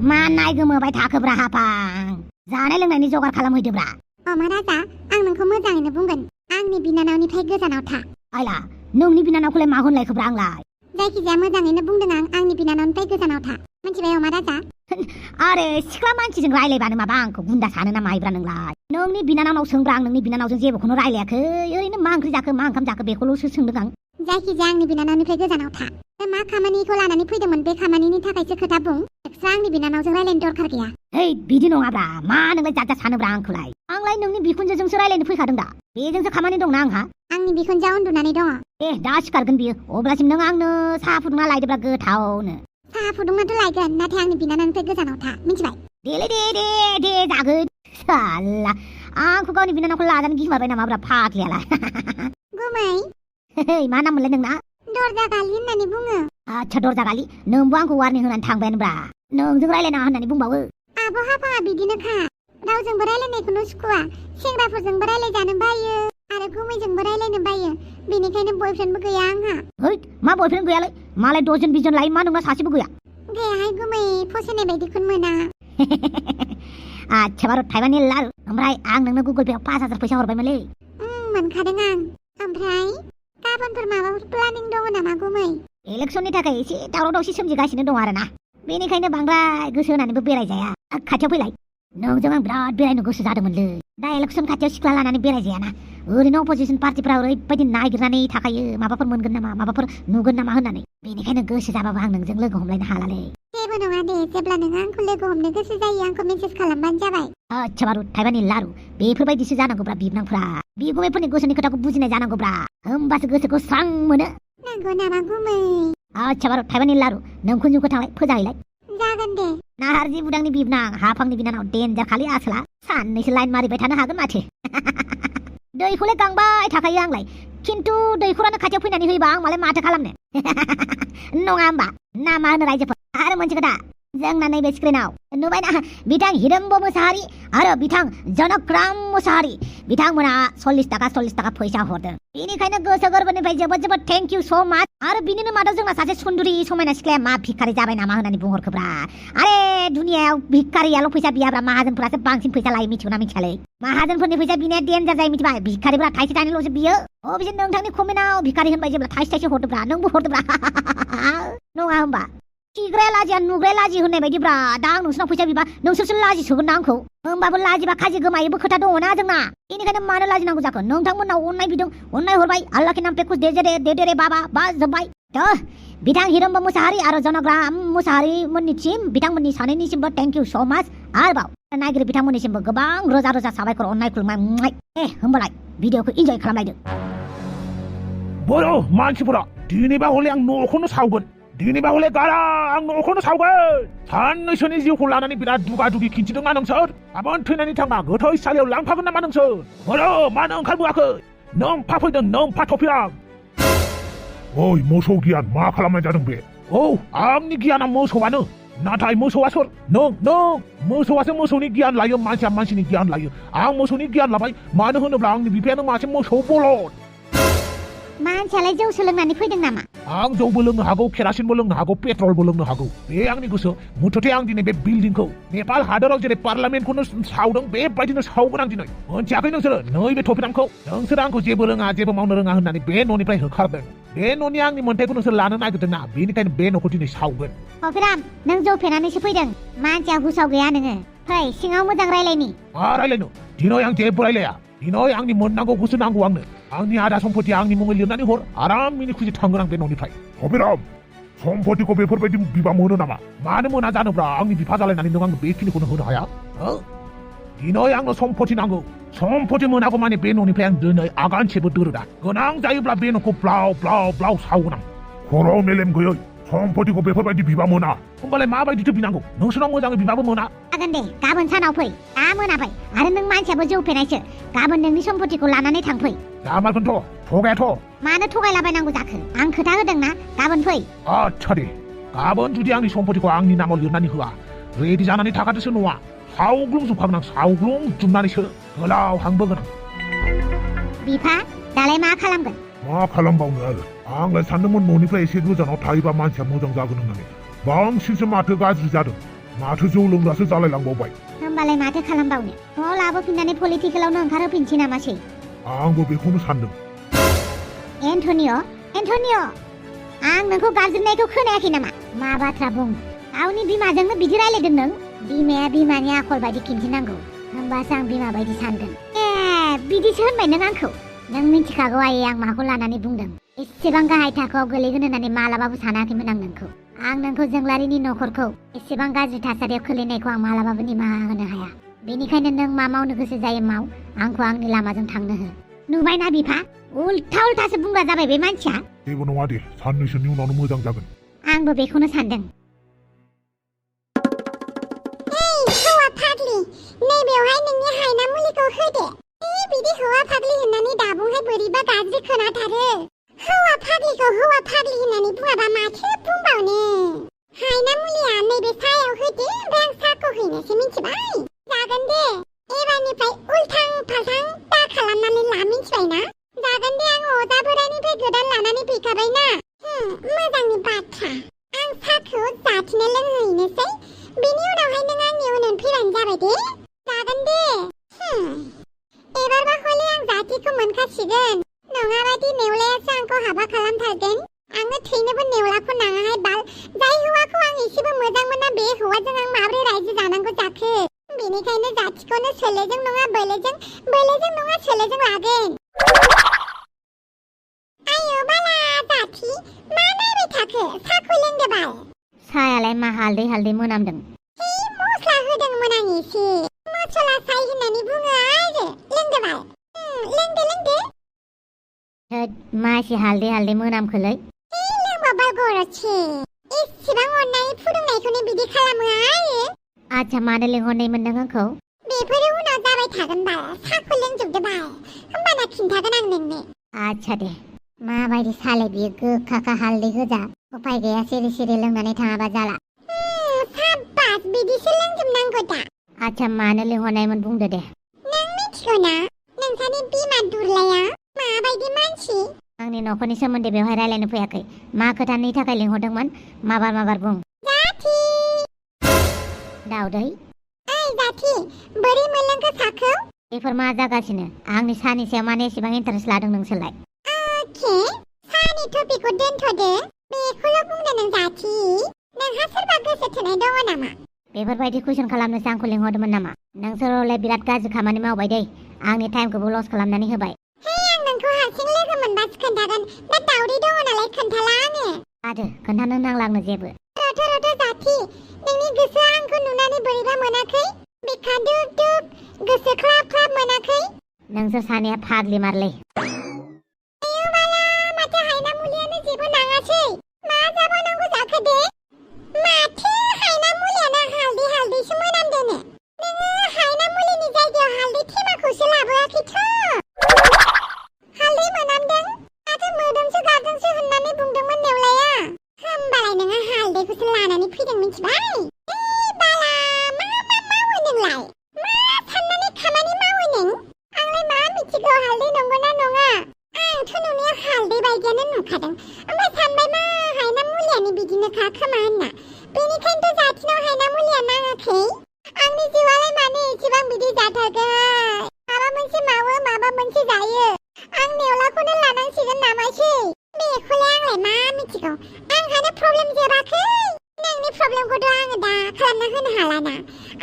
मा नाय गोमोबाय थाखोब्रा हाफां जानाय लोंनायनि जगार खालामहैदोब्रा अमा राजा आं नोंखौ मोजाङैनो बुंगोन आंनि बिनानावनिफ्राय गोजानाव था आइला नोंनि बिनानावखौलाय मा होनलायखोब्रा आंलाय जायखिजाया मोजाङैनो बुंदों आं आंनि बिनानावनिफ्राय गोजानाव था मिथिबाय अमा राजा आरे सिख्ला मानसिजों रायलायबानो माबा आंखौ गुन्दा सानो ना माइब्रा नोंलाय नोंनि बिनानावनाव सोंब्रा आं नोंनि बिनानावजों जेबोखौनो रायलायाखै ओरैनो मा ओंख्रि जाखो मा ओंखाम जाखो बेखौल'सो सोंदों आं जायखिजाया आंनि बिनानावनिफ्राय गोजानाव था मा खामानिखौ लानानै फैदोंमोन बे खामानिनि थाखायसो खोथा बुं एक्सट्रा आंनि बिनानावजों रायलायनो दरखार गैया है बिदि नङाब्रा मा नोंलाय जाजा सानोब्रा आंखौलाय आंलाय नोंनि बिखुनजोजोंसो रायलायनो फैखादों दा बेजोंसो खामानि दंना आंहा आंनि बिखुनजोआ उन्दुनानै दङ दा सिखारगोन बियो अब्लासिम नों आंनो साहा फुदुंना लायदोब्रा गोथावनो साहा फुदुंनाथ' लायगोन नाथाय आंनि बिनानावनिफ्राय गोजानाव था मिथिबाय दे जागोन साला आंखौ गावनि बिनानावखौ लाजानो गिमारबाय नामाब्रा फाग्लियालाय गुमै मा नाम मोनलाय नोंना दरजा गालि होननानै बुङो आच्छा दरजा गालि नोंबो आंखौ वारनिं होनानै थांबायानोब्रा नोंजों रायलायनाङा होननानै बुंबावो आब' हाफाङा बिदिनोखा रावजोंबो रायलायनायखौनो सुखुवा सेंग्राफोरजोंबो रायलायजानो बायो आरो गुमैजोंबो रायलायनो बायो बेनिखायनो बयफ्रेन्डबो गैया आंहा मा बयफ्रेन्ड गैयालै मालाय दजन बिजन लायो मा नोंना सासेबो गैया गैयाहाय गुमै फसायनाय बायदिखौनो मोना आच्छा बार' थाइबानि लारु ओमफ्राय आं नोंनो गुगल पेआव 5,000 फैसा हरबायमोनलै मोनखादों आं ओमफ्राय गाबोनफोर माबाफोर प्लानिं दङ नामा गुमै इलेक्सननि थाखाय एसे दावराव दावसि सोमजिगासिनो दं आरोना बेनिखायनो बांद्राय गोसो होनानैबो बेरायजाया खाथियाव फैलाय नोंजों आं बिराद बेरायनो गोसो जादोंमोनलै दा इलेक्सन खाथियाव सिख्ला लानानै बेरायजायाना ओरैनो अपोजिसन पार्टिफ्रा ओरैबायदि नागिरनानै थाखायो माबाफोर मोनगोन नामा माबाफोर नुगोन नामा होननानै बेनिखायनो गोसो जाबाबो आं नोंजों लोगो हमलायनो हालालै जेबो नङा दे जेब्ला नों आंखौ लोगो हमनो गोसो जायो आंखौ मेसेज खालामबानो जाबाय आच्छा बारु थाइबानि लारु बेफोरबायदिसो जानांगौब्रा बिबनांफ्रा बिगुमैफोरनि गोसोनि खोथाखौ बुजिनाय जानांगौब्रा होमबासो गोसोखौ स्रां मोनो नंगौ नामा गुमै आच्छा बारु थाइबानि लारु नोंखुनजोखौ थांलाय फोजाहैलाय जागोन दे नाहारजि बुदांनि बिबनां हाफांनि बिनानाव देन्जार खालि आसोला साननैसो लाइन मारिबाय थानो हागोन माथो दैखौलाय गांबाय थाखायो आंलाय खिन्थु दैखरानो खाथियाव फैनानै होयोबा आं मालाय माथो खालामनो नङा होमबा ना मा होनो रायजोफोर आरो मोनसे खोथा जोंना नैबे स्क्रिनाव नुबायना बिथां हिरम्ब मोसाहारि आरो बिथां जनकराम मोसाहारि बिथांमोना 40 थाखा फैसा हरदों बेनिखायनो गोसो गोरबोनिफ्राय जोबोद थेंक इउ स' माच आरो बिनिनो मादाव जोंना सासे सुन्दुरि समायना सिख्लाया मा भिखारि जाबाय नामा होननानै बुंहरखोब्रा आरे दुनियायाव भिखारियाल' फैसा बियाब्रा माहाजोनफोरासो बांसिन फैसा लायो मिथिगौना मिथियालै माहाजोनफोरनि फैसा बिनाया देन्जार जायो मिथिबाय भिखारिफोरा थाइसे थाइनैल'सो बियो बिसोर नोंथांनि कमेन्टआव भिखारि होनबाय जेब्ला थाइसे हरदोब्रा नोंबो हरदोब्रा नङा होमबा खिग्राया लाजिया नुग्राया लाजि होननाय बायदिब्रा दा आं नोंसोरनाव फैसा बिबा नोंसोरसो लाजि सोगोन ना आंखौ होमबाबो लाजिबा खाजि गोमायोबो खोथा दङना जोंना बेनिखायनो मानो लाजिनांगौ जाखो नोंथांमोननाव अननाय बिदों अननाय हरबाय आल्लाह के नाम पे कुछ दे दे रे बाबा बा जोब्बाय बिथां हिरम्ब मोसाहारि आरो जनकराम मोसाहारि मोननिसिम बिथांमोननि सानैनिसिमबो थेंक इउ स' माच आरोबाव नायगिरि बिथांमोननिसिमबो गोबां रोजा रोजा साबायखर अननाय खुलुमनाय होमबालाय भिडिअखौ इन्जय खालामलायदो बर' मानसिफोरा दिनैबा हले आं न'खौनो सावगोन दिनैबा हले गारा आं न'खौनो सावगोन साननैसोनि जिउखौ लानानै बिराद दुगा दुगि खिन्थिदोंना नोंसोर गाबोन थैनानै थांना गोथैसालियाव लांफागोन नामा नोंसोर बर' मानो ओंखारबोआखै नों फाफैदों नों फाथ'फिरां ओइ मोसौ गियान मा खालामनाय जादों बे आंनि गियाना मोसौआनो नाथाय मोसौआ सोर नों मोसौआसो मोसौनि गियान लायो मानसिया मानसिनि गियान लायो आं मोसौनि गियान लाबाय मानो होनोब्ला आंनि बिफायानो मासे मोसौ बलद मानसियालाय जौ सोलोंनानै फैदों नामा आं जौबो लोंनो हागौ केरासिनबो लोंनो हागौ पेट्रलबो लोंनो हागौ बे आंनि गोसो मुथथे आं दिनै बे बिल्डिंखौ नेपाल हादराव जेरै पार्लामेन्टखौनो सावदों बेबायदिनो सावगोन आं दिनै मोनथियाखै नोंसोरो नैबे थफिरामखौ नोंसोरो आंखौ जेबो रोङा जेबो मावनो रोङा होननानै बे न'निफ्राय होखारदों बे न'नि आंनि मोन्थायखौ नोंसोर लानो नागिरदोंना बेनिखायनो बे न'खौ दिनै सावगोन थफिराम नों जौ फेनानैसो फैदों मानसिया हुसाव गैया नोङो फै सिङाव मोजां रायलायनि मा रायलायनो दिनै आं जेबो रायलाया दिनै आंनि मोननांगौखौसो नांगौ आंनो आंनि आधा सम्पत्ति आंनि मुङै लिरनानै हर आराम मिनि खुसि थांगोन आं बे न'निफ्राय थफिराम सम्पत्तिखौ बेफोरबायदि बिबा मोनो नामा मानो मोना जानोब्रा आंनि बिफा जालायनानै नों आंनो बेखिनिखौनो होनो हाया दिनै आंनो सम्पत्ति नांगौ सम्पत्ति मोनागौ माने बे न'निफ्राय आं दिनै आगानसेबो दोरोदा गोनां जायोब्ला बे न'खौ ब्लाव ब्लाव ब्लाव सावगोन आं खर' मेलेम गैयै सम्पत्तिखौ बेफोरबायदि बिबा मोना होमबालाय माबायदिथो बिनांगौ नोंसोरनाव मोजाङै बिबाबो मोना जागोन दे गाबोन सानाव फै दा मोनाबाय आरो नों मानसियाबो जौ फेनायसो गाबोन नोंनि सम्पत्तिखौ लानानै थांफै जामारगोनथ' थगायाथ' मानो थगायलाबायनांगौ जाखो आं खोथा होदोंना गाबोन फै आच्छा दे गाबोन जुदि आंनि सम्पत्तिखौ आंनि नामाव लिरनानै होआ रेडि जानानै थाखादोसो न'आ सावग्लुंजोबखागोन आं सावग्लुंजोबनानैसो गोलाव हांबोगोन बिफा दालाय मा खालामगोन मा खालामबावनो आरो आंलाय सानदोंमोन न'निफ्राय एसे गोजानाव थायोबा मानसिया मोजां जागोन होननानै बांसिनसो माथो गाज्रि जादों माथो जौ लोंग्रासो जालायलांबावबाय होमबालाय माथो खालामबावनो न'आव लाबोफिननानै पलिटिकेलावनो ओंखारहोफिनसै नामासै आंबो बेखौनो सानदों एन्टनिय' आं नोंखौ गाबज्रिनायखौ खोनायाखै नामा मा बाथ्रा बुं गावनि बिमाजोंनो बिदि रायलायदों नों बिमाया बिमानि आखल बायदि खिन्थिनांगौ होमबासो आं बिमा बायदि सानगोन बिदिसो होनबाय नों आंखौ नों मिथिखागौ आयै आं माखौ लानानै बुंदों एसेबां गाहाय थाखोआव गोलैगोन होननानै मालाबाबो सानाखैमोन आं नोंखौ जोंलारिनि न'खरखौ एसेबां गाज्रि थासारियाव खोलैनायखौ आं मालाबाबो निमाहा होनो हाया बेनिखायनो नों मा मावनो गोसो जायो माव आंखौ आंनि लामाजों थांनो हो नुबायना बिफा उल्थासो बुंग्रा जाबाय बे मानसिया जेबो नङा दे साननैसोनि उनावनो मोजां जागोन आंबो बेखौनो सानदों हौवा फाग्लि नैबेवहाय नोंनि हायना मुलिखौ होदे बिदि हौवा फाग्लि होननानै दाबुंहाय बोरैबा गाज्रि खोनाथारो हौवा फाग्लिखौ हौवा फाग्लि होननानै बुङाबा माथो बुंबावनो हायना मुलिया नैबे सायाव होदे ओमफ्राय आं साहाखौ हैनोसै मिथिबाय जागोन दे एबारनिफ्राय उल्थां फाल्थां दा खालामनानै ला मिथिबायना जागोन दे आं अजा बोराइनिफ्राय गोदान लानानै फैखाबायना मोजांनि बाथ्रा आं साहाखौ जाथिनो लोंहैनोसै बेनि उनावहाय नों आंनि उनाव फैबानो जाबाय दे जागोन दे एबारबा हले आं जाथिखौ मोनखासिगोन नङाबादि नेवलायासो आंखौ हाबा खालामथारगोन आंनो थैनोबो नेवलाखौ नाङाहाय बाल जाय हौवाखौ आं एसेबो मोजां मोना बे हौवाजों आं माबोरै रायजो जानांगौ जाखो बेनिखायनो जाथिखौनो सोलोजों नङा बोलोजों नङा सोलोजों लागोन आयो बाला जाथि मा नायबाय थाखो साखौ लोंदो बाल सायालाय मा हालदै मोनामदों मस्ला होदोंमोन आं एसे मस्ला साय होननानै बुङो आरो लोंदो बाल लोंदो मा एसे हालदै मोनामखोलै लोंबाबा गरदसो एसेबां अननानै फुदुंनायखौनो बिदि खालामो आरो आच्छा मानो लिंहरनायमोन नों आंखौ बेफोरो उनाव जाबाय थागोन बाल साखौ लोंजोबदो बाल होमबाना खिन्थागोन आं नोंनो आच्छा दे माबायदि साले बियो गोखाखा हालदै गोजा उफाय गैया सिरि लोंनानै थाङाबा जाला साब्बास बिदिसो लोंजोबनांगौ दा आच्छा मानो लिंहरनायमोन बुंदो दे नों मिथिगौ ना नोंसानि बिमा दुर्लाया माबायदि मानसि आंनि न'खरनि सोमोन्दै बेवहाय रायलायनो फैयाखै मा खोथानि थाखाय लिंहरदोंमोन माबार बुं जाथि दाउदै ओइ जाथि बोरै मोनलोंखो साखौ बेफोर मा जागासिनो आंनि सानि सायाव माने एसेबां इन्टारेस्ट लादों नोंसोरलाय अके सानि टपिकखौ दोनथ'दो बेखौल' बुंदो नों जाथि नोंहा सोरबा गोसो थोनाय दङ नामा बेफोरबायदि कुइसन खालामनोसो आंखौ लिंहरदोंमोन नामा नोंसोरलाय बिराद गाज्रि खामानि मावबाय दै आंनि टाइमखौबो लस खालामनानै होबाय आं नोंखौ हारसिं लोगो मोनबासो खोन्थागोन दा दाउदै दङ नालाय खोन्थाला आङो आरो खोन्थानो नांला आंनो जेबो रथ' जाथि नोंनि गोसोआ आंखौ नुनानै बोरैबा मोनाखै बिखा दुब गोसो ख्लाब मोनाखै नोंसोर सानैया फाग्लि मारलै आयौ बाला माथो हायना मुलियानो जेबो नाङासै मा जाबावनांगौ जाखो दे माथो हायना मुलियानो हालदैसो मोनामदोंनो नोङो हायना मुलिनि जायगायाव हालदै थेमाखौसो लाबोआखैथ' हालदै मोनामदों माथो मोदोमसो गारदोंसो होननानै बुंदोंमोन नेवलाया होमबालाय नोङो हालदैखौसो लानानै फैदों मिथिबाय बाला मा मावो नोंलाय मा साननानै खामानि मावो नों आंलाय मा मिथिगौ हालदै नंगौना नङा आंथ' नुनायाव हालदै बायदियानो नुखादों ओमफ्राय सानबाय मा हायना मुलियानो बिदिनोखा खोमा होनना बेनिखायनोथ' जाथिनाव हायना मुलिया नाङाखै आंनि जिउआलाय मानो एसेबां बिदि जाथारगोन माबा मोनसे मावो माबा मोनसे जायो आं नेवलाखौनो लानांसिगोन नामासै बेखौलाय आंलाय मा मिथिगौ आंहानो प्रब्लेम जोबाखै नोंनि प्रब्लेमखौथ' आङो दा खालामना होनो हालाना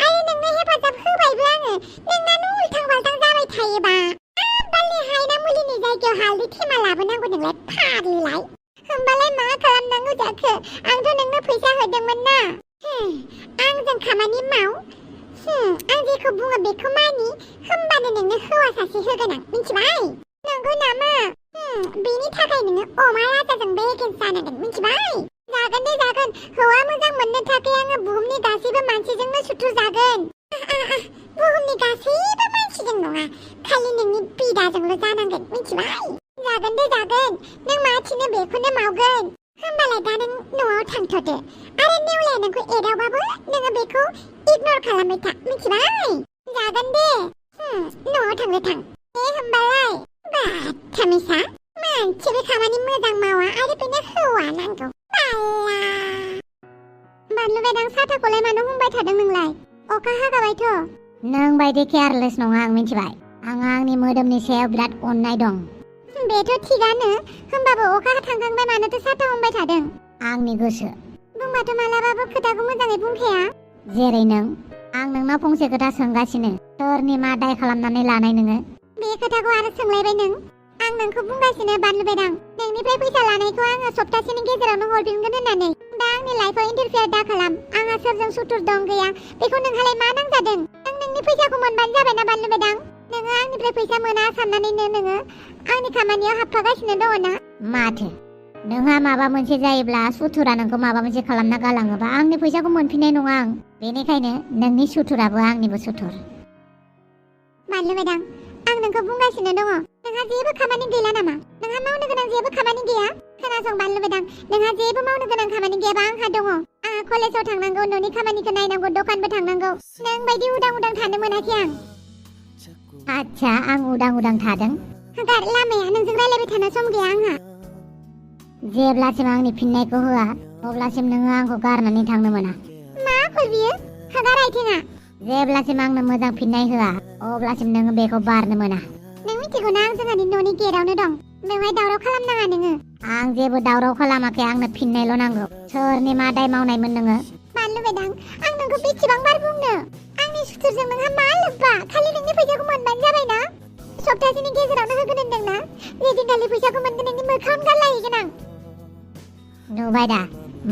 आरो नोंनो हेफाजाब होबायबो आङो नोंनानो उल्थां फाल्थां जाबाय थायोबा बालनि हायना मुलिनि जायगायाव हालदै थेमा लाबोनांगौ नोंलाय फाग्लिलाय होमबालाय मा खालामनांगौ जाखो आंथ' नोंनो फैसा होदोंमोन ना आंजों खामानि माव आं जेखौ बुङो बेखौ मानि होमबानो नोंनो हौवा सासे होगोन आं मिथिबाय नंगौ नामा बेनि थाखाय नोङो अमा राजाजोंबो एगेन्स्ट जानांगोन मिथिबाय जागोन दे जागोन हौवा मोजां मोननो थाखाय आङो बुहुमनि गासैबो मानसिजोंनो सुथुर जागोन बुहुमनि गासैबो मानसिजों नङा खालि नोंनि बिदाजोंल' जानांगोन मिथिबाय जागोन दे जागोन नों मा थिनो बेखौनो मावगोन होमबालाय दा नों न'आव थांथ'दो आरो नेवलाया नोंखौ एदावबाबो नोङो बेखौ इगनर खालामबाय था मिथिबाय जागोन दे न'आव थांनो थां दे होमबालाय बाथामिसा मानसिबो खामानि मोजां मावा आरो बेनो हौवा नांगौ बाला बानलु बेदां साथाखौलाय मानो हमबाय थादों नोंलाय? अखा हागाबायथ'। नों बायदि केयारलेस नङा आं मिथिबाय। आंनि मोदोमनि सायाव बिराद अननाय दं। बेथ' थिगानो, होमबाबो अखा थांखांबाय मानोथो साथा हमबाय थादों? आंनि गोसो। बुंबाथ' मालाबाबो खोथाखौ मोजाङै बुंखाया। जेरै नों, आं नोंनाव फंसे खोथा सोंगासिनो, सोरनि मा दाय खालामनानै लानाय नोङो? बे खोथाखौ आरो सोंलायबाय नों? आं नोंखौ बुंगासिनो बानलु बेदां, नोंनिफ्राय फैसा लानायखौ आङो सप्तासेनि गेजेरावनो हरफिनगोन होननानै। दा आंनि लाइफआव इन्टारफेयार दा खालाम। आंहा सोरजों सुथुर दं गैया बेखौ नोंहालाय मा नांजादों? नों नोंनि फैसाखौ मोनबानो जाबायना बानलु बेदां। नोङो आंनिफ्राय फैसा मोना साननानैनो नोङो आंनि खामानियाव हाबफागासिनो दङ ना? माथो नोंहा माबा मोनसे जायोब्ला सुथुरा नोंखौ माबा मोनसे खालामना गालाङोबा आंनि फैसाखौ मोनफिननाय नङा आं। बेनिखायनो नोंनि सुथुराबो आंनिबो सुथुर। बानलु बेदां, आं नोंखौ बुंगासिनो दङ, नोंहा जेबो खामानि गैला नामा? नोंहा मावनो गोनां जेबो खामानि गैया? खोनासं बानलु बेदां, नोंहा जेबो मावनो गोनां खामानि गैयाबा आंहा दङ। आंहा कलेजाव थांनांगौ, न'नि खामानिखौ नायनांगौ, दखानबो थांनांगौ। नों बायदि उदां उदां थानो मोनाखै आं। आच्छा, आं उदां उदां थादों? गार लामाया, नोंजों रायलायबाय थानो सम गैया आंहा। जेब्लासिम आंनि फिननायखौ होआ अब्लासिम नोङो आंखौ गारनानै थांनो मोना। मा आखल बियो? हागार आइथिङा। जेब्लासिम आंनो मोजां फिननाय होआ अब्लासिम नोङो बेखौ बारनो मोना। नों मिथिगौना आं जोंहानि न'नि गेटआवनो दं। बेवहाय दावराव खालामनाङा नोङो। आं जेबो दावराव खालामाखै, आंनो फिननायल' नांगौ। सोरनि मा दाय मावनायमोन नोङो? बानलु बेदां, आं नोंखौ बेसेबां बार बुंनो? आंनि सुथुरजों नोंहा मा लोब्बा? खालि नोंनि फैसाखौ मोनबानो जाबाय ना? सप्तासेनि गेजेरावनो होगोन होनदोंना? जेदिनखालि फैसाखौ मोनगोन नोंनि मोखाङावनो गारलाहैगोन आं। नुबाय दा,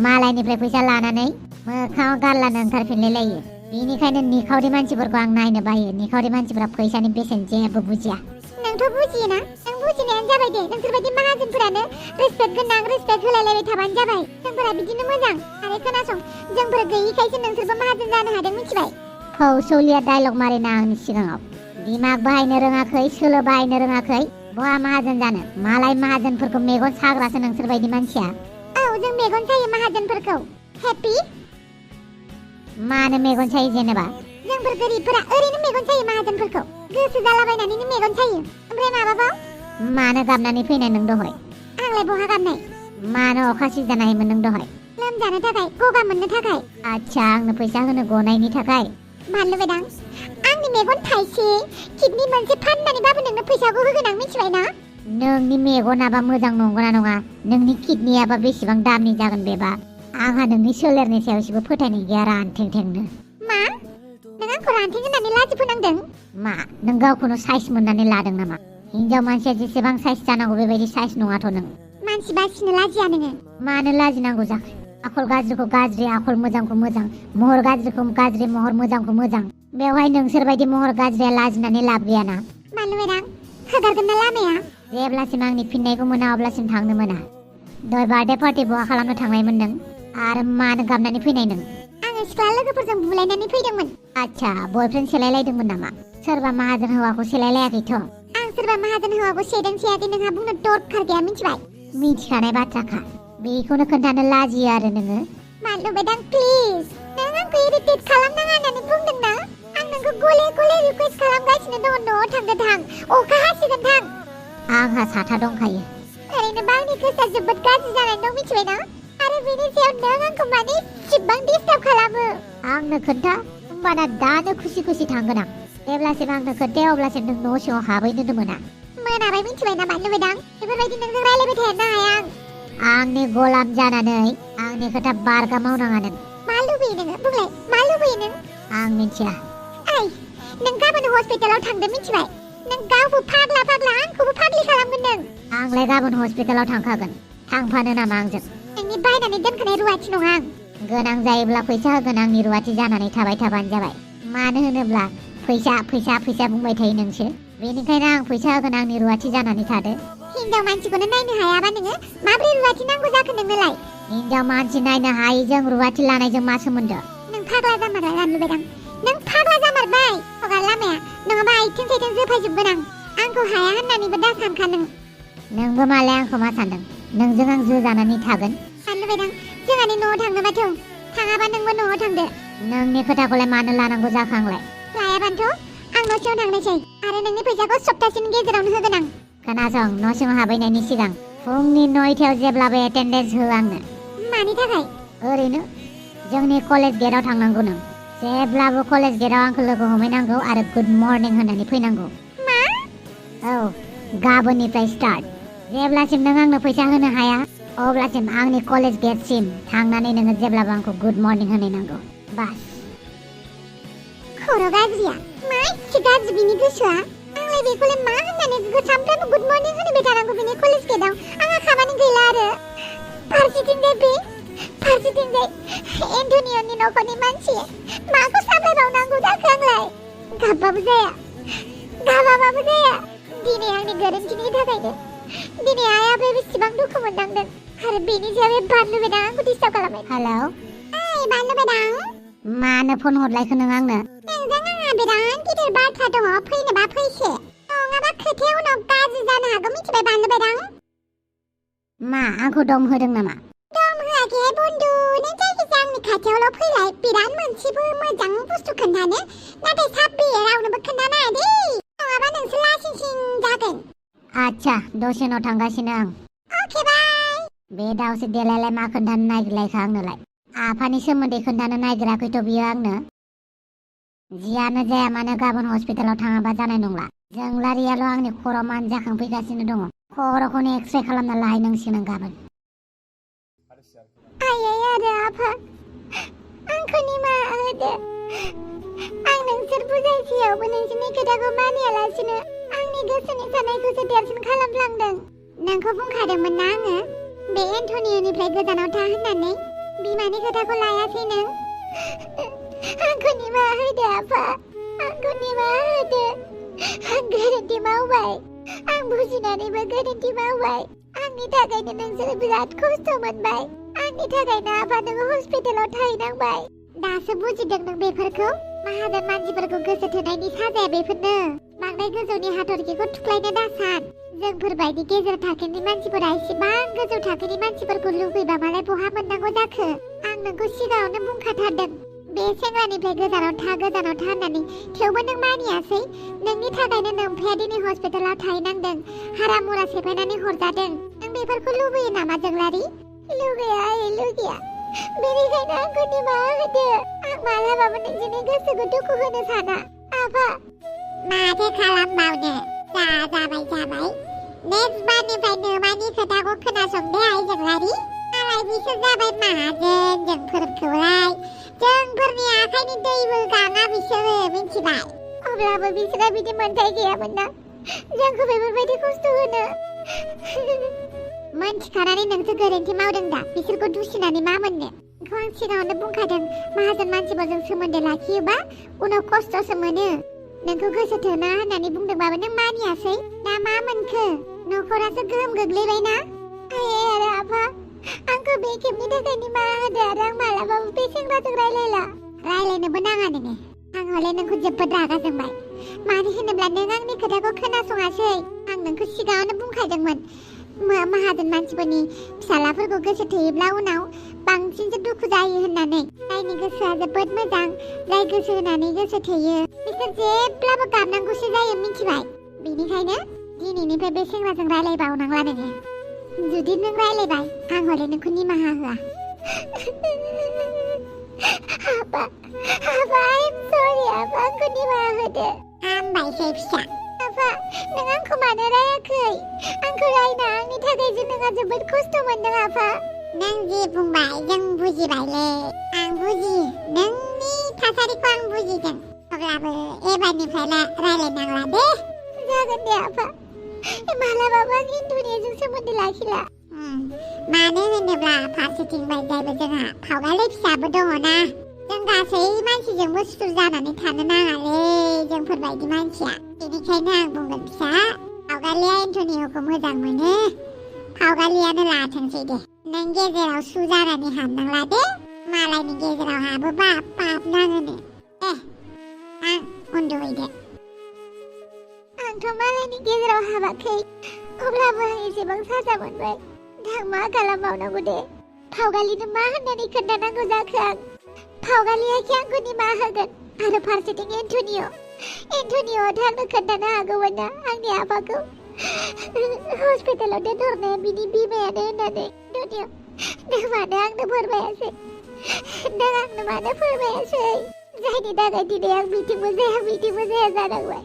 मालायनिफ्राय फैसा लानानै मोखाङाव गारलानो ओंखारफिनलाय लायो। बेनिखायनो निखावरि मानसिफोरखौ आं नायनो बायो। निखावरि मानसिफोरा फैसानि बेसेन जेबो बुजिया। नोंथ' बुजियोना? नों बुजिनायानो जाबाय दे। नोंसोरबायदि माहाजोनफोरानो रेसपेक्ट गोनां, रेसपेक्ट होलायलायबाय थाबानो जाबाय। जोंफोरा बिदिनो मोजां। आरो खोनासं, जोंफोर गैयिखायसो नोंसोरबो माहाजोन जानो हादों, मिथिबाय? फौसौलिया डायलग मारिना आंनि सिगाङाव। दिमाग बाहायनो रोङाखै, सोलो बाहायनो रोङाखै। बहा माहाजोन जानो? मालाय माहाजोनफोरखौ मेगन साग्रासो नोंसोरबायदि मानसिया। औ, जों मेगन सायो माहाजोनफोरखौ। हेपि? मानो मेगन सायो जेनेबा? जोंफोर गोरिबफोरा ओरैनो मेगन सायो माहाजोनफोरखौ। गोसो जालाबायनानैनो मेगन सायो। ओमफ्राय माबाबाव? मानो गाबनानै फैनाय नों दहाय? आंलाय बहा गाबनाय? मानो अखा सिजानायमोन नों दहाय? लोमजानो थाखाय, गगा मोननो थाखाय। आच्छा, आंनो फैसा होनो गनायनि थाखाय? बानलु बेदां, आंनि मेगन थाइसे, किडनि मोनसे फाननानैबाबो नोंनो फैसाखौ होगोन आं, मिथिबाय ना? नोंनि मेगनाबा मोजां नंगौना नङा? नोंनि किडनियाबा बेसेबां दामनि जागोन बेबा? आंहा नोंनि सोलेरनि सायाव एसेबो फोथायनाय गैया रानथें-थेंनो। मा? नों आंखौ रानथें होननानै लाजि फोनांदों? मा, नों गावखौनो साइज मोननानै लादों नामा? हिनजाव मानसिया जेसेबां साइज जानांगौ बेबायदि साइज नङाथ' नों। मानसि बासिनो लाजिया नोङो? मानो लाजिनांगौ जाखो? आखल गाज्रिखौ गाज्रि, आखल मोजांखौ मोजां, महर गाज्रिखौ गाज्रि, महर मोजांखौ मोजां। बेवहाय नोंसोरबायदि महर गाज्रिया लाजिनानै लाब गैयाना। बानलु बेदां, होगारगोन ना लामाया? जेब्लासिम आंनि फिननायखौ मोना अब्लासिम थांनो मोना। दहाय बार्थडे पार्टि बहा खालामनो थांनायमोन नों? आरो मानो गाबनानै फैनाय नों? आङो सिख्ला लोगोफोरजों बुलायनानै फैदोंमोन। आच्छा, बयफ्रेन्ड सेलायलायदोंमोन नामा? सोरबा माहाजोन हौवाखौ सेलायलायाखैथ'? आं सोरबा माहाजोन हौवाखौ सेदों सेयाखै नोंहा बुंनो दरखार गैया, मिथिबाय? मिथिखानाय बाथ्राखा। बेखौनो खोन्थानो लाजियो आरो नोङो? बानलु बेदां, प्लिज, नों आंखौ इरिटेट खालामनाङा होननानै बुंदों ना? आं नोंखौ गले गले रिकुवेस्ट खालामगासिनो दङ, न'आव थांदो थां, अखा हासिगोन थां। आंहा साथा दंखायो। ओरैनोबा आंनि गोसोआ जोबोद गाज्रि जानानै दं, मिथिबायना? आरो बेनि सायाव नों आंखौ माने इसिबां डिस्टार्ब खालामो। आंनो खोन्था, होमबाना दानो खुसि खुसि थांगोन आं। जेब्लासिम आंनो खोन्थाया अब्लासिम नों न' सिङाव हाबहैनोनो मोना। मोनाबाय, मिथिबायना बानलु बेदां? बेफोरबायदि नोंजों रायलायबाय थानो हाया आं। आंनि गलाम जानानै आंनि खोथा बारगा मावनाङा नों। मा लुबैयो नोङो? बुंलाय, मा लुबैयो नों? आं मिथिया। ओइ, नों गाबोन हस्पिटालाव थांदो, मिथिबाय? नों गावबो फाग्ला फाग्ला, आंखौबो फाग्लि खालामगोन नों। आंलाय गाबोन हस्पिटालाव थांखागोन। थांफानो नामा आंजों? नोंनि बायनानै दोनखानाय रुवाथि नङा आं। गोनां जायोब्ला फैसा होगोन, आंनि रुवाथि जानानै थाबाय थाबानो जाबाय। मानो होनोब्ला फैसा फैसा फैसा बुंबाय थायो नोंसो। बेनिखायनो आं फैसा होगोन, आंनि रुवाथि जानानै थादो। हिनजाव मानसिखौनो नायनो हायाबा नोङो माब्रै रुवाथि नांगौ जाखो नोंनोलाय? हिनजाव मानसि नायनो हायैजों रुवाथि लानायजों मा सोमोन्दो? नों फाग्ला जामारबाय बानलु बेदां, नों फाग्ला जामारबाय। हगार लामाया, नङाबा आइथिं साइथिं जोफायजोबगोन आं। आंखौ हाया होननानैबो दा सानखा नों। नोंबो मालाय आंखौ मा सानदों? नोंजों आं जो जानानै थागोन। बानलु बेदां, जोंहानि न'आव थांनोबाथ' थाङाबा नोंबो न'आव थांदो। नोंनि खोथाखौलाय मानो लानांगौ जाखो आंलाय? लायाबानोथ' आं न' सिङाव थांनोसै आरो नोंनि फैसाखौ सप्तासेनि गेजेरावनो होगोन आं। खोनासं, न' सिङाव हाबहैनायनि सिगां फुंनि 9थायाव जेब्लाबो एटेन्डेन्स हो आंनो। मानि थाखाय? ओरैनो जोंनि कलेज गेटआव थांनांगौ नों जेब्लाबो कलेज गेटआव आंखौ लोगो हमहैनांगौ आरो गुड मर्निं होननानै फैनांगौ मा औ गाबोननिफ्राय स्टार्ट जेब्लासिम नों आंनो फैसा होनो हाया अब्लासिम आंनि कलेज गेटसिम थांनानै नोङो जेब्लाबो आंखौ गुड मर्निं होनहैनांगौ बास खर' गाज्रिया मा एसे गाज्रि बिनि गोसोआ आंलाय बेखौलाय मा होननानै सानफ्रामबो गुड मर्निं होनबाय थानांगौ बिनि कलेज गेटआव आंहा खामानि गैला आरो फारसेथिंजाय एन्टनिय'नि न'खरनि मानसि माखौ सामलायबावनांगौ जाखो आंलाय गाबबाबो जाया गाबाबाबो जाया दिनै आंनि गोरोन्थिनि थाखायनो दिनै आइयाबो बेसेबां दुखु मोननांदों आरो बेनि सायाव बानलु बेदां आंखौ डिस्टार्ब खालामबाय हेलौ ओइ बानलु बेदां मानो फन हरलायखो नों आंनो नोंजों आंहा बिराद गिदिर बाथ्रा दङ फैनोबा फैसे नङाबा खोथाया उनाव गाज्रि जानो हागौ मिथिबाय बानलु बेदां मा आंखौ दम होदों नामा दम होआखैहाय बन्दु नों जायखिजाया आंनि खाथियावल' फैलाय बिराद मोनसेबो मोजां बुस्थु खोन्थानो नाथाय साब्बे रावनोबो खोन्थानाङा दे नङाबा नोंसोर लासिंसिं जागोन आच्छा दसे उनाव थांगासिनो आं अके बाय बे दावसे देलायलाय मा खोन्थानो नागिरलायखो आंनोलाय आफानि सोमोन्दै खोन्थानो नागिराखैथ' बियो आंनो जियानो जाया मानो गाबोन हस्पिटालाव थाङाबा जानाय नंला जोंलारियाल' आंनि खर' मान जाखांफैगासिनो दङ खर'खौनो एक्सरे खालामना लाहैनांसिगोन गाबोन आयै आरो आफा आंखौ निमाहा होदो आं नोंसोर बुजायसेयावबो नोंसोरनि खोथाखौ मानियालासिनो आंनि गोसोनि साननायखौसो देरसिन खालामफ्लांदों नोंखौ बुंखादोंमोन ना आङो बे एन्टनिय'निफ्राय गोजानाव था होननानै बिमानि खोथाखौ लायासै नों आंखौ निमाहा होदो आफा आंखौ निमाहा होदो आं गोरोन्थि मावबाय आं बुजिनानैबो गोरोन्थि मावबाय आंनि थाखायनो नोंसोर बिराद खस्थ' मोनबाय आंनि थाखायनो आफा नोङो हस्पिटालाव थाहैनांबाय दासो बुजिदों नों बेफोरखौ माहाजोन मानसिफोरखौ गोसो थोनायनि साजाया बेफोरनो बांद्राय गोजौनि हाथरखिखौ थुख्लायनो दासान जोंफोरबायदि गेजेर थाखोनि मानसिफोरा एसेबां गोजौ थाखोनि मानसिफोरखौ लुगैबा मालाय बहा मोननांगौ जाखो आं नोंखौ सिगाङावनो बुंखाथारदों बे सेंग्रानिफ्राय गोजानाव था होननानै थेवबो नों मानियासै नोंनि थाखायनो नोमफाया दिनै हस्पिटालाव थाहैनांदों हारा मुरा सेफायनानै हरजादों नों बेफोरखौ लुबैयो नामा जोंलारि लुगैया लुगैया बेनिखायनो आंखौ निमाहा होदो आं मालाबाबो नोंसोरनि गोसोखौ दुखु होनो साना आफा माथो खालामबावनो जाबाय नेक्स्ट बारनिफ्राय नोमानि खोथाखौ खोनासंदे आइ जोंलारि आलाय बिसोर जाबाय माहाजोन जोंफोरखौलाय जोंफोरनि आखाइनि दैबो गाङा बिसोरो मिथिबाय अब्लाबो बिसोरा बिदि मोन्थाय गैयामोन ना जोंखौ बेफोरबायदि खस्थ' होनो मोनथिखानानै नोंसो गोरोन्थि मावदों दा बिसोरखौ दुसिनानै मा मोननो बेखौ आं सिगाङावनो बुंखादों माहाजोन मानसिफोरजों सोमोन्दो लाखियोबा उनाव खस्थ'सो मोनो नोंखौ गोसो थोना होननानै बुंदोंबाबो नों मानियासै दा मा मोनखो न'खरासो गोहोम गोग्लैबायना आयै आरो आफा आंखौ बे खेबनि थाखाय निमाहा होदो आरो आं मालाबाबो बे सेंग्राजों रायलायनोबो नाङा नोङो आं हले नोंखौ जोबोद रागा जोंबाय मानो होनोब्ला नों आंनि खोथाखौ खोनासङासै आं नोंखौ सिगाङावनो बुंखादोंमोन माहाजोन मानसिफोरनि फिसालाफोरखौ गोसो थोयोब्ला उनाव बांसिनसो दुखु जायो होननानै जायनि गोसोआ जोबोद मोजां जाय गोसो होनानै गोसो थोयो बिसोर जेब्लाबो गाबनांगौसो जायो मिथिबाय बेनिखायनो दिनैनिफ्राय बे सेंग्राजों रायलायबावनांला नोङो जुदि नों रायलायबाय आं हले नोंखौ निमाहा होआ आफा आइम सरि आफा आंखौ निमाहा होदो हामबायसै फिसा आफा नों आंखौ मानो रायाखै आंखौ रायना आंनि थाखायसो नोंहा जोबोद खस्थ' मोनदों आफा नों जे बुंबाय जों बुजिबायलै आं बुजियो नोंनि थासारिखौ आं बुजिदों अब्लाबो एबारनिफ्राय रायलायनांला दे जागोन दे आफा मालाबाबो आं एन्टनिय'जों सोमोन्दो लाखिला मानो होनोब्ला फारसेथिं बायजायबो जोंहा फावगालि फिसाबो दङना जों गासै मानसिजोंबो सुथुर जानानै थानो नाङालै जोंफोरबायदि मानसिया बेनिखायनो आं बुंगोन फिसा फावगालिया एन्टनिय'खौ मोजां मोनो फावगालियानो लाथोंसै दे नों गेजेराव सु जानानै हाबनांला दे मालायनि गेजेराव हाबोबा पाप नाङोनो आं उन्दुहैदो आंथ' मालायनि गेजेराव हाबाखै अब्लाबो आं एसेबां साजा मोनबाय दा मा खालामबावनांगौ दे फावगालिनो मा होननानै खोन्थानांगौ जाखो आं फावगालियाखि आंखौ निमाहा होगोन आरो फारसेथिं एन्टनिय'आ थांनो खोन्थानो हागौमोन ना आंनि आफाखौ हस्पिटालाव दोनहरनाया बिनि बिमायानो होननानै एन्टनिय' नों मानो आंनो फोरमायासै नों आंनो मानो फोरमायासै जायनि थाखाय दिनै आं मिथिंबो जाया जानांबाय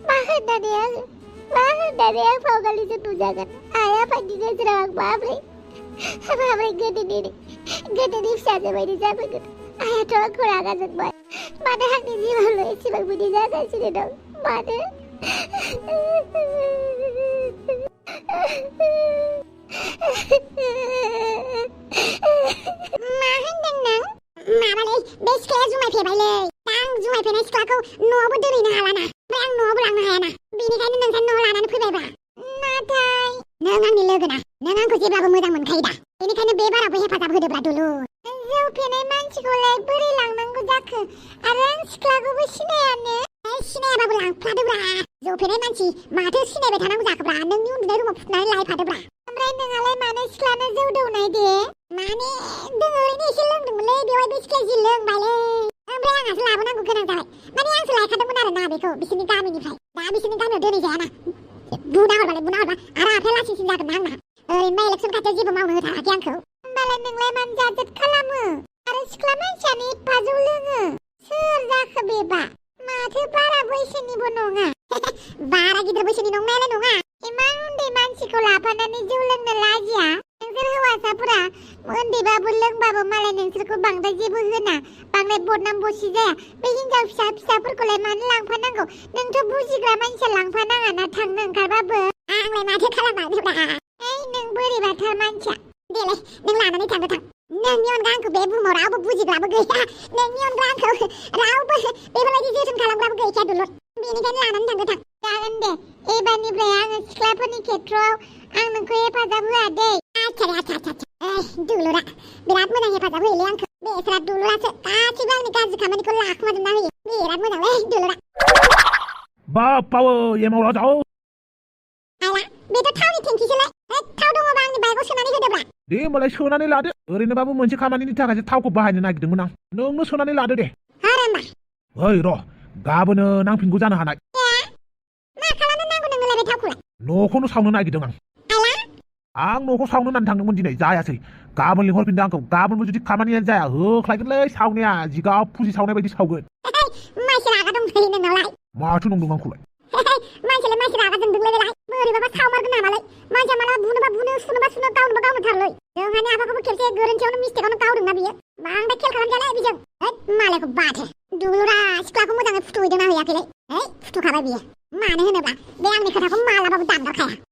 मा होननानै आं फावगालिजों नुजागोन आइ आफानि नोजोराव आं माब्रै गोदोनि फिसाजो बायदि जाबोगोन आइयाथ' आंखौ रागा जोंबाय मानो आंनि जिउआवल' एसेबां बिदि जागासिनो दं मानो मा होनदों नों माबालै बे सिख्लाया जुमाय फेबायलै आं जुमाय फेनाय सिख्लाखौ न'आवबो दोनहैनो हालाना ओमफ्राय आं न'आवबो लांनो हायाना बेनिखायनो नोंसोर न'आव लानानै फैबायब्रा नाथाय नों आंनि लोगोना नों आंखौ जेब्लाबो मोजां मोनखायो दा बेनिखायनो बे बारावबो हेफाजाब होदोब्रा दुलुर जौ फेनाय मानसिखौलाय बोरै लांनांगौ जाखो आरो आं सिख्लाखौबो सिनायानो सिनायाबाबो लांफादोब्रा जौ फेनाय मानसि माथो सिनायबाय थानांगौ जाखोब्रा नोंनि उन्दुनाय रुमाव फुथुनानै लायफादोब्रा ओमफ्राय नोंहालाय मानो सिख्लानो जौ दौनाय दे माने जों ओरैनो एसे लोंदोंमोनलै बेवहाय बे सिख्लाया जि लोंबायलै ओमफ्राय आंहासो लाबोनांगौ गोनां जाबाय माने आंसो लायखादोंमोन आरो ना बेखौ बिसोरनि गामिनिफ्राय दा बिसोरनि गामियाव दोनै जायाना बुना हरबा आरो आफाया लासिंसिं जागोन ना आंना ओरैनो इलेक्सन खाथियाव जेबो मावनो होथाराखै आंखौ होमबालाय नोंलाय मानो जाजोब खालामो आरो सिख्ला मानसियानो एफा जौ लोङो सोर जाखो बेबा माथो बारा बैसोनिबो नङा बारा गिदिर बैसोनि नंनायालाय नङा इमान उन्दै मानसिखौ लाफानानै जौ लोंनो लाजिया नोंसोर हौवासाफोरा उन्दैबाबो लोंबाबो मालाय नोंसोरखौ बांद्राय जेबो होना बांद्राय बदनाम बसि जाया बे हिनजाव फिसाफोरखौलाय मानो लांफानांगौ नोंथ' बुजिग्रा मानसिया लांफानाङा ना थांनो ओंखारबाबो आंलाय माथो खालामाखैब्रा नों बोरैबाथार मानसिया देलाय नों लानानै थांदो थां नोंनि अनगा आंखौ बे बुहुमाव रावबो बुजिग्राबो गैया नोंनि अनगा आंखौ रावबो बेफोरबायदि जोथोन खालामग्राबो गैखाया दुलुर बेनिखायनो लानानै थांदो थां जागोन दे एबारनिफ्राय आङो सिख्लाफोरनि खेत्रआव आं नोंखौ हेफाजाब होआ दै आच्छा दुलुरा बिराद मोजां हेफाजाब होयोलै आंखौ बेसरा दुलुरासो गासैबो आंनि गाज्रि खामानिखौ लाखुमाजोबना होयो बिराद मोजांलै दुलुरा बापावो एमाव जाओ आला बेथ' थावनि टेंकिसोलाय थाव दङबा आंनि बाइकआव सोनानै होदोब्रा दे होमबालाय सोनानै लादो ओरैनोबाबो मोनसे खामानिनि थाखायसो थावखौ बाहायनो नागिरदोंमोन आं नोंनो सोनानै लादो दे आरो होमबा ओइ र' गाबोनो नांफिनगौ जानो हानाय मा खालामनो नांगौ नोंनोलाय बे थावखौलाय न'खौनो सावनो नागिरदों आं न'खौ सावनो होननानै थांदोंमोन दिनै जायासै गाबोन लिंहरफिनदों आंखौ गाबोनबो जुदि खामानिया जाया होख्लायगोनलै सावनाया जिगाब फुजि सावनाय बायदि सावगोन मानसि रागा दंखायो नोंनावलाय माथो नंदों आंखौलाय मानसि रागा जोंदोंलै बेलाय बोरैबाबा सावमारगोन नामालाय मानसिया मालाबा बुनोबा बुनो सुनोबा सुनो गावनोबा गावनोथारलै जोंहानि आफाखौबो खेबसे गोरोन्थियावनो मिस्टेकआवनो गावदोंना बियो बांद्राय खेल खालामजालाय बिजों मालायखौ बाथो दुलुरा सिख्लाखौ मोजाङै फुथुहैदोंना हैयाखैलै फुथुखाबाय बियो मानो होनोब्ला बे आंनि खोथाखौ मालाबाबो दानगारखाया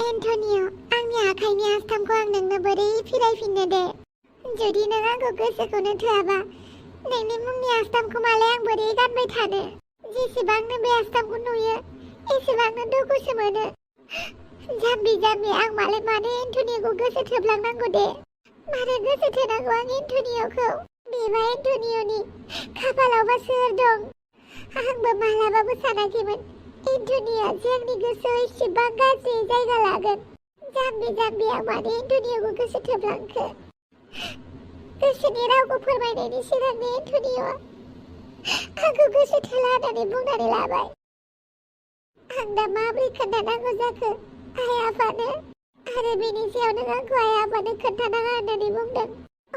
एन्टनिय' आंनि आखाइनि आस्थामखौ आं नोंनो बोरै फिरायफिननो दे जुदि नों आंखौ गोसोखौनो थोआबा नोंनि मुंनि आस्थामखौ मालाय आं बोरै गानबाय थानो जेसेबांनो बे आस्थामखौ नुयो एसेबांनो दुखुसो मोनो जाम्बि आं मालाय मानो एन्टनिय'खौ गोसो थोब्लांनांगौ दे मानो गोसो थोनांगौ आं एन्टनिय'खौ बेबा एन्टनिय'नि खाफालावबा सोर दं आंबो मालाबाबो सानाखैमोन एन्टनिय'आ जोंनि गोसोआव एसेबां गाज्रि जायगा लागोन जाम्बि आं मानो एन्टनिय'खौ गोसो थोब्लांखो गोसोनि रावखौ फोरमायनायनि सिगांनो एन्टनिय'आ आंखौ गोसो थोला होननानै बुंनानै लाबाय आं दा माबोरै खोन्थानांगौ जाखो आइ आफानो आरो बेनि सायाव नों आंखौ आइ आफानो खोन्थानाङा होननानै बुंदों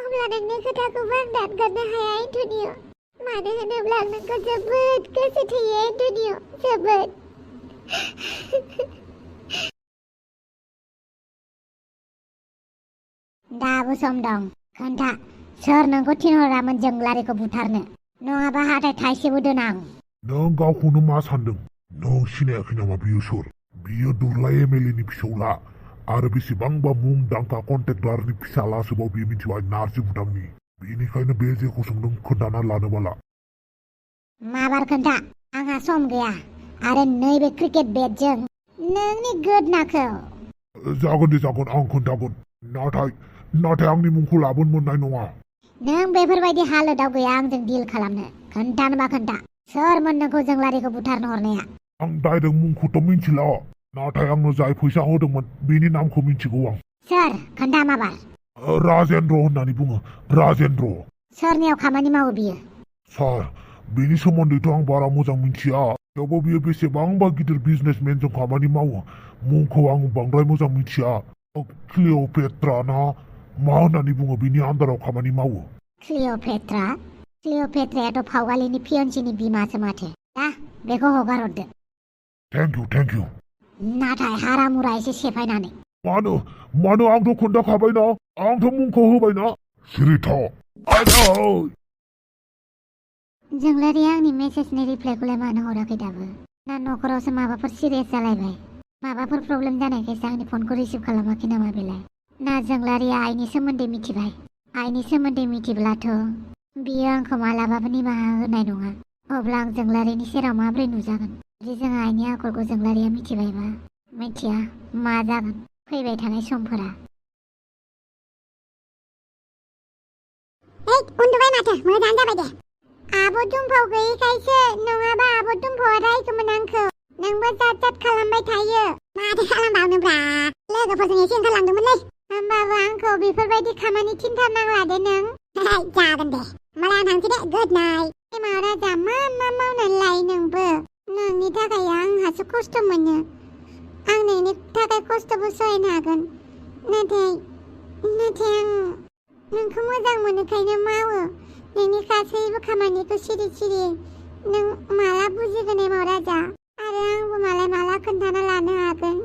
अब्ला नोंनि खोथाखौबो आं दानगारनो हाया एन्टनिय' मानो होनोब्ला आं नोंखौ जोबोद गोसो थोयो एन्टनिय' जोबोद दाबो सम दं खोन्था सोर नोंखौ थिनहरामोन जोंलारिखौ बुथारनो नङाबा हाथाय थाइसेबो दोना आं नों गावखौनो मा सानदों नों सिनायाखै नामा बियो सोर बियो दुर्लाय एमएलएनि फिसौला आरो बेसेबांबा मुंदांखा कन्ट्रेक्टरनि फिसालासोबाव बियो मिथिबाय नार्जि बुदांनि बेनिखायनो बे जेखौ सोंदों खोन्थाना लानो बाला माबार खोन्था आंहा सम गैया आरो नैबे क्रिकेट बेटजों नोंनि गोदनाखौ जागोन दे जागोन आं खोन्थागोन नाथाय आंनि मुंखौ लाबोनो मोननाय नङा नों बेफोरबायदि हालोदाव गैया आंजों डिल खालामनो खोन्थानोबा खोन्था सोरमोन नोंखौ जोंलारिखौ बुथारनो हरनाया आं डाइरेक्ट मुंखौथ' मिन्थिला नाथाय आंनो जाय फैसा होदोंमोन बेनि नामखौ मिन्थिगौ आं सोर खोन्था माबार राजेन्द्र होननानै बुङो राजेन्द्र सोरनियाव खामानि मावो बियो सार बेनि सोमोन्दैथ' आं बारा मोजां मिन्थिया थेवबो बियो बेसेबांबा गिदिर बिजनेसमेनजों खामानि मावो मुंखौ आं बांद्राय मोजां मिन्थिया क्लिअपेट्रा ना मा होननानै बुङो बिनि आन्दाराव खामानि मावो? क्लिअपेट्रायाथ' फावगालिनि फियन्सिनि बिमासो माथो। दा बेखौ हगार हरदो। Thank you. नाथाय हारामुरा एसे सेफायनानै। मानो आंथ' खोन्थाखाबायना, आंथ' मुंखौ होबायना। सिरि था। जोंलारिया आंनि मेसेजनि रिप्लाइखौलाय मानो हराखै दाबो? ना न'खरावसो माबाफोर सिरियास जालायबाय? माबाफोर प्रब्लेम जानायखायसो आंनि फनखौ रिसिभ खालामाखै नामा बेलाय? ना जोंलारिया आइनि सोमोन्दै मिथिबाय? आइनि सोमोन्दै मिथिब्लाथ' बियो आंखौ मालाबाबो निमाहा होनाय नङा। अब्ला आं जोंलारिनि सेराव माब्रै नुजागोन? जुदि जों आइनि आखलखौ जोंलारिया मिथिबायबा, मिथिया मा जागोन फैबाय थानाय समफोरा। उन्दुबाय माथो, मोजाङानो जाबाय दे। आब' दुमफाव गैयैखायसो, नङाबा आब' दुमफावा रायगौमोन आंखौ। नोंबो जात खालामबाय थायो। माथो खालामबावनोब्रा, लोगोफोरजों एसे ओंखारलांदोंमोनलै। होमबाबो आंखौ बेफोरबायदि खामानि थिनथारनांला दे नों। जागोन दे, होमबालाय आं थांसै दे, गुड नाइट। महाराजा मा मावनानै लायो नोंबो? नोंनि थाखाय आंहासो खस्थ' मोनो। आं नोंनि थाखाय खस्थ'बो सहायनो हागोन। नाथाय आं नोंखौ मोजां मोनोखायनो मावो। नोंनि गासैबो खामानिखौ सिरि नों माला बुजिगोन महाराजा? आरो आंबो माला खोन्थाना लानो हागोन?